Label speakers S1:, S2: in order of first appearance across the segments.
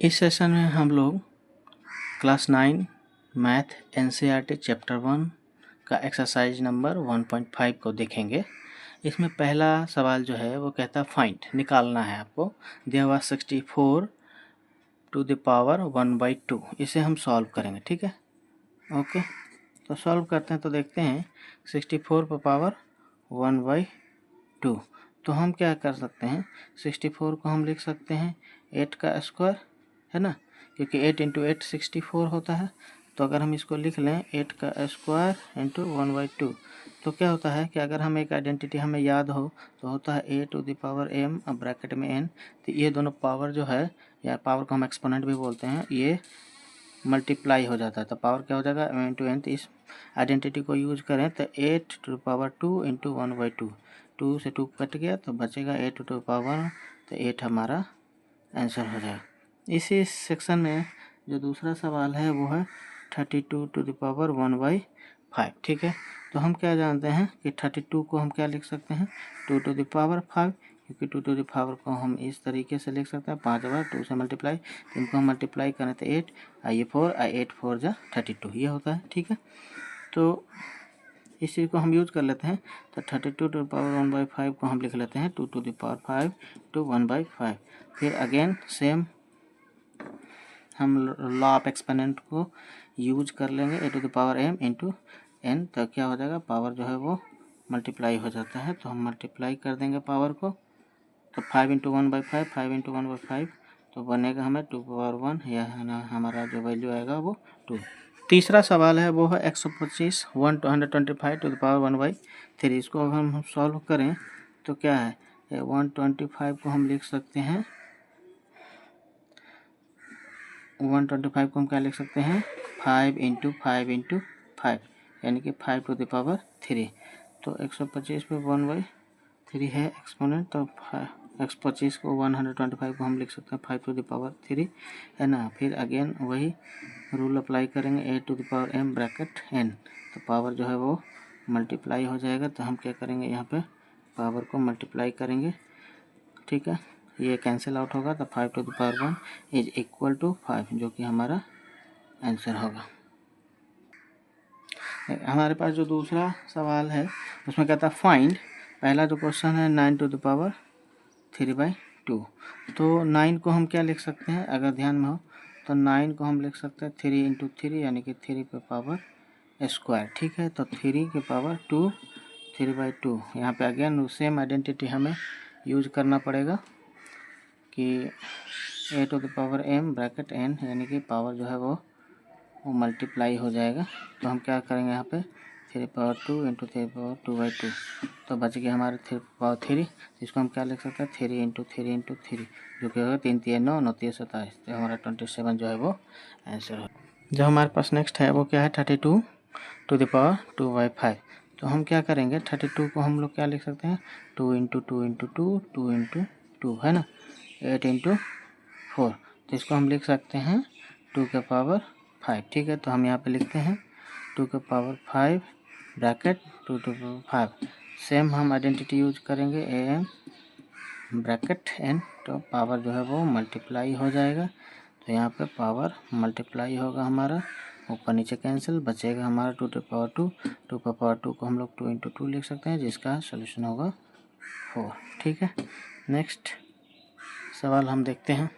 S1: इस सेशन में हम लोग क्लास 9 मैथ एनसीईआरटी चैप्टर 1 का एक्सरसाइज नंबर 1.5 को देखेंगे। इसमें पहला सवाल जो है वो कहता है फाइंड, निकालना है आपको। दिया हुआ 64 टू द पावर 1/2। इसे हम सॉल्व करेंगे, ठीक है। ओके, तो सॉल्व करते हैं। तो देखते हैं 64 पर पावर 1/2। तो हम क्या कर सकते हैं, 64 को हम लिख सकते हैं 8 का स्क्वायर, है ना, क्योंकि 8 इंटू 8 64 होता है। तो अगर हम इसको लिख लें 8 का स्क्वायर इंटू 1/2, तो क्या होता है कि अगर हम एक आइडेंटिटी हमें याद हो तो होता है a to the power m अब ब्रैकेट में n। तो ये दोनों पावर जो है, या पावर को हम एक्सपोनेंट भी बोलते हैं, ये मल्टीप्लाई हो जाता है। तो पावर क्या हो जाएगा m इंटू n। तो इस आइडेंटिटी को यूज करें तो 8 टू द पावर 2 इंटू 1/2, 2 से 2 कट गया तो बचेगा 8 टू द पावर 1। तो 8 हमारा आंसर हो जाएगा। इसी सेक्शन में जो दूसरा सवाल है वो है 32 टू द पावर 1/5, ठीक है। तो हम क्या जानते हैं कि 32 को हम क्या लिख सकते हैं 2 टू द पावर 5, क्योंकि 2 टू द पावर को हम इस तरीके से लिख सकते हैं 5 बार 2 से मल्टीप्लाई। तो इनको हम मल्टीप्लाई करें तो 8 आई 4 आई 8 4 जा 32, ये होता है, ठीक है। तो इस चीज़ को हम यूज कर लेते हैं। तो 32 टू द पावर 1/5 को हम लिख लेते हैं 2 टू द पावर 5 टू 1/5। फिर अगेन सेम हम लॉ ऑफ एक्सपोनेंट को यूज कर लेंगे a to the power m into n। तो क्या हो जाएगा, पावर जो है वो मल्टीप्लाई हो जाता है। तो हम मल्टीप्लाई कर देंगे पावर को। तो 5 इंटू 1/5, 5 इंटू 1/5 तो बनेगा हमें 2 पावर 1, या है ना, हमारा जो वैल्यू आएगा वो 2। तीसरा सवाल है वो है 125 125 टू द पावर 1/3। इसको अगर हम सॉल्व करें तो क्या है, 125 को हम लिख सकते हैं 125 को हम क्या लिख सकते हैं 5 इंटू 5 इंटू 5, यानी कि 5 टू द पावर 3। तो 125 पे 1/3 है एक्सपोनेंट। तो 125 को 125 को हम लिख सकते हैं 5 टू द पावर 3, है ना। फिर अगेन वही रूल अप्लाई करेंगे a to the power m bracket n। तो पावर जो है वो मल्टीप्लाई हो जाएगा। तो हम क्या करेंगे, यहाँ पे पावर को मल्टीप्लाई करेंगे, ठीक है। ये कैंसिल आउट होगा तो 5 to the power 1 is equal to 5, जो कि हमारा आंसर होगा। हमारे पास जो दूसरा सवाल है उसमें कहता है फाइंड। पहला जो क्वेश्चन है 9 टू द पावर 3/2। तो 9 को हम क्या लिख सकते हैं, अगर ध्यान में हो तो 9 को हम लिख सकते हैं 3 इंटू 3, यानी कि 3 पे पावर स्क्वायर, ठीक है। तो 3 के पावर 2 3/2। यहाँ पे अगेन सेम आइडेंटिटी हमें यूज करना पड़ेगा कि a to the power m bracket n, यानी कि पावर जो है वो मल्टीप्लाई हो जाएगा। तो हम क्या करेंगे यहाँ पे 3 पावर 2 इंटू 3 पावर 2/2। तो बच गया हमारे 3 पावर 3। इसको हम क्या लिख सकते हैं 3 इंटू 3 इंटू 3, जो कि होगा 3 3 9 9 3 27। तो हमारा 27 जो है वो आंसर हो। जो हमारे पास नेक्स्ट है वो क्या है 32 टू द पावर 2/5। तो हम क्या करेंगे 32 को हम लोग क्या लिख सकते हैं 2 इंटू 2 इंटू 2 2 इंटू 2, है ना, 8 इंटू 4। तो इसको हम लिख सकते हैं 2 के पावर 5, ठीक है। तो हम यहाँ पे लिखते हैं 2 के power 5 bracket 2 to power 5। Same हम आइडेंटिटी यूज करेंगे am ब्रैकेट n। तो पावर जो है वो मल्टीप्लाई हो जाएगा। तो यहाँ पे पावर मल्टीप्लाई होगा हमारा, ऊपर नीचे कैंसिल, बचेगा हमारा 2 टू पावर 2। 2 का पावर 2 को हम लोग 2 इंटू 2 लिख सकते हैं, जिसका सोल्यूशन होगा 4, ठीक है। नेक्स्ट सवाल हम देखते हैं।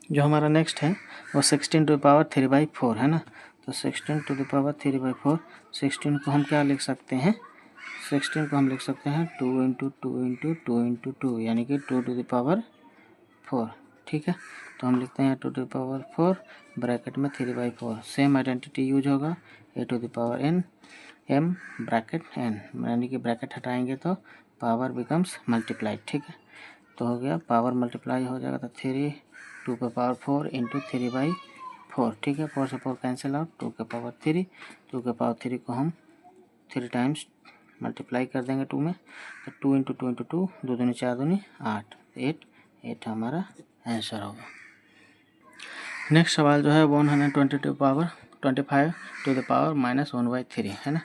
S1: जो हमारा नेक्स्ट है वो 16 टू द पावर 3/4, है ना। तो 16 टू द पावर 3/4, 16 को हम क्या लिख सकते हैं 16 को हम लिख सकते हैं 2 इंटू 2 इंटू 2 इंटू 2, यानी कि 2 टू द पावर 4, ठीक है। तो हम लिखते हैं 2 टू द पावर 4 ब्रैकेट में 3/4। सेम आइडेंटिटी यूज होगा a to the power n m bracket n, यानी कि ब्रैकेट हटाएंगे तो पावर बिकम्स मल्टीप्लाई, ठीक है। तो हो गया पावर मल्टीप्लाई हो जाएगा। तो 3 2 का पावर 4 इंटू 3/4, ठीक है। 4 से 4 कैंसिल आउट, 2 का पावर 3, 2 का पावर 3 को हम 3 टाइम्स मल्टीप्लाई कर देंगे 2 में। तो 2 इंटू 2 इंटू 2, 2 दूनी 4 दूनी 8, 8 हमारा आंसर होगा। नेक्स्ट सवाल जो है 125 टू द पावर -1/3, है ना।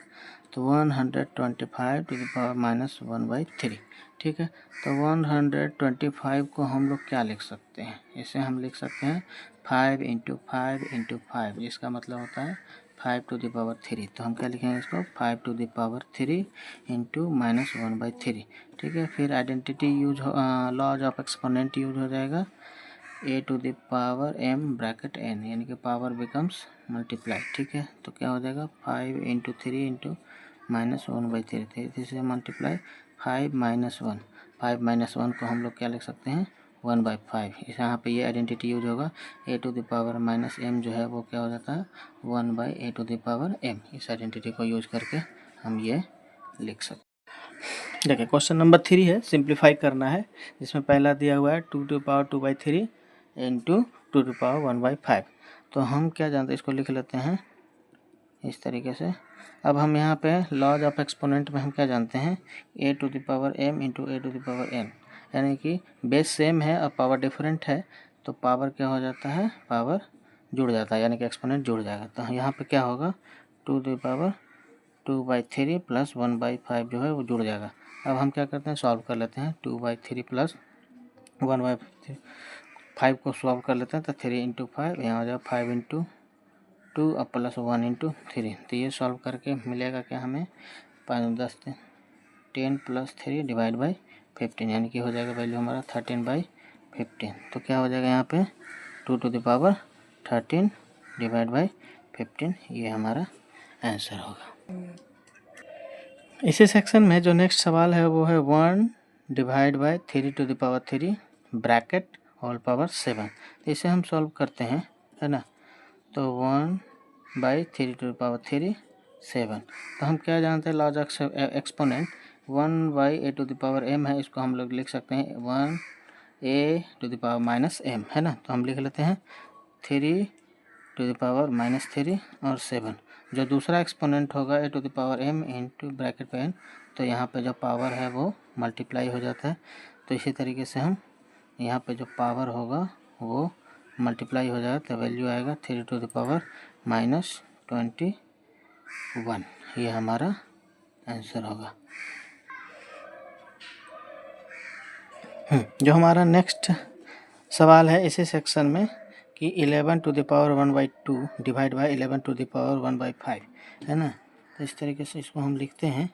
S1: तो 125 टू द पावर -1/3, ठीक है। तो 125 को हम लोग क्या लिख सकते हैं, इसे हम लिख सकते हैं 5 इंटू 5 इंटू 5, जिसका मतलब होता है 5 टू द पावर 3। तो हम क्या लिखेंगे इसको 5 टू द पावर 3 इंटू -1/3। ठीक है, फिर आइडेंटिटी यूज हो, लॉज ऑफ एक्सपोनेंट यूज हो जाएगा, a to the power m bracket n, यानी कि पावर बिकम्स मल्टीप्लाई। ठीक है, तो क्या हो जाएगा 5 इंटू 3 इंटू -1/3, 3 से मल्टीप्लाई 5 -1, 5 -1 को हम लोग क्या लिख सकते हैं 1/5। इस यहाँ पे ये आइडेंटिटी यूज होगा, a to the power -m जो है वो क्या हो जाता है 1/a to the power m। इस आइडेंटिटी को यूज करके हम ये लिख सकते हैं। देखिए क्वेश्चन नंबर 3 है, सिंप्लीफाई करना है, जिसमें पहला दिया हुआ है 2 to the power 2/3 into 2 to the power 1/5। तो हम क्या जानते हैं, इसको लिख लेते हैं इस तरीके से। अब हम यहाँ पे लॉज ऑफ एक्सपोनेंट में हम क्या जानते हैं, a to the power m into a to the power n, यानी कि बेस सेम है और पावर डिफरेंट है, तो पावर क्या हो जाता है, पावर जुड़ जाता है, यानी कि एक्सपोनेंट जुड़ जाएगा। तो यहाँ पे क्या होगा 2 टू द पावर 2/3 प्लस 1/5 जो है वो जुड़ जाएगा। अब हम क्या करते हैं, सॉल्व कर लेते हैं, 2/3 प्लस 1/5 को सॉल्व कर लेते हैं, तो 3 इंटू 5 यहाँ हो जाएगा 5 इंटू 2 और प्लस 1 इंटू 3। तो ये सॉल्व करके मिलेगा क्या हमें 5 10 10 प्लस 3 डिवाइड बाई 15, यानी कि हो जाएगा वैल्यू हमारा 13/15। तो क्या हो जाएगा यहाँ पे 2 to the power 13 divide by 15, ये हमारा आंसर होगा। इसी सेक्शन में जो नेक्स्ट सवाल है वो है 1 divide by 3 to the power 3 bracket whole power 7। तो इसे हम सॉल्व करते हैं, है ना। तो 1/3 टू द पावर 3 7। तो हम क्या जानते हैं, laws of exponent 1/a to the power m है, इसको हम लोग लिख सकते हैं 1a to the power -m, है ना। तो हम लिख लेते हैं 3 टू द पावर -3 और 7। जो दूसरा एक्सपोनेंट होगा a to the power m into bracket पे n, तो यहाँ पे जो पावर है वो मल्टीप्लाई हो जाता है। तो इसी तरीके से हम यहाँ पे जो पावर होगा वो मल्टीप्लाई हो जाएगा, तो वैल्यू आएगा 3 टू द पावर -21। ये हमारा आंसर होगा। जो हमारा नेक्स्ट सवाल है इसी सेक्शन में कि 11 to the power 1/2 divide by 11 to the power 1/5, है ना। तो इस तरीके से इसको हम लिखते हैं।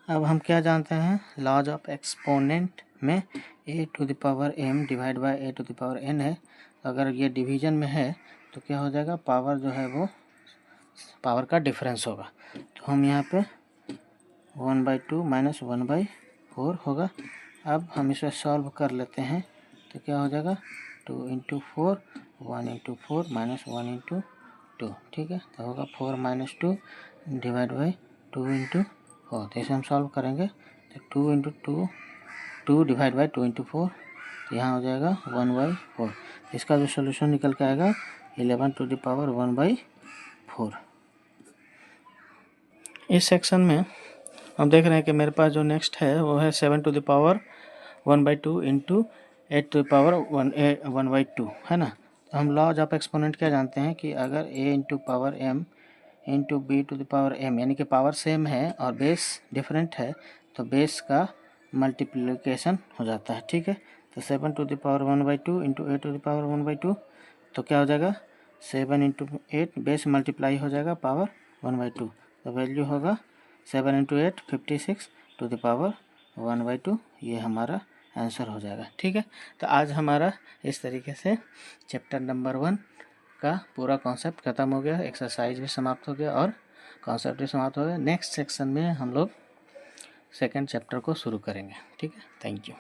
S1: अब हम क्या जानते हैं, लॉज ऑफ एक्सपोनेंट में a to the power m divide by a to the power n है। अगर ये डिवीजन में है तो क्या हो जाएगा, पावर जो है वो पावर का डिफरेंस होगा। तो हम यहाँ पे 1/2 माइनस 1/4 होगा। अब हम इसे सॉल्व कर लेते हैं, तो क्या हो जाएगा 2 इंटू 4 1 इंटू 4 माइनस 1 इंटू 2। ठीक है, तो होगा 4 माइनस 2 डिवाइड बाई 2 इंटू 4। तो इसे हम सॉल्व करेंगे, तो 2 इंटू 2 डिवाइड बाई 2 इंटू 4, तो यहाँ हो जाएगा 1/4। इसका जो सोल्यूशन निकल के आएगा 11 टू द पावर 1/4। इस सेक्शन में हम देख रहे हैं कि मेरे पास जो नेक्स्ट है वो है 7 to the power 1/2 into 8 to the power 1/2, है ना। तो हम लॉज ऑफ एक्सपोनेंट क्या जानते हैं कि अगर a into power m into B to the power m, यानी कि पावर सेम है और बेस डिफरेंट है, तो बेस का मल्टीप्लिकेशन हो जाता है। ठीक है, तो 7 to the power 1/2 into 8 to the power 1/2, तो क्या हो जाएगा 7 इंटू 8 बेस मल्टीप्लाई हो जाएगा पावर 1/2, तो वैल्यू होगा 7 इंटू 8 56 टू द पावर 1/2। ये हमारा आंसर हो जाएगा। ठीक है, तो आज हमारा इस तरीके से चैप्टर नंबर 1 का पूरा कॉन्सेप्ट ख़त्म हो गया, एक्सरसाइज भी समाप्त हो गया और कॉन्सेप्ट भी समाप्त हो गया। नेक्स्ट सेक्शन में हम लोग सेकंड चैप्टर को शुरू करेंगे। ठीक है, थैंक यू।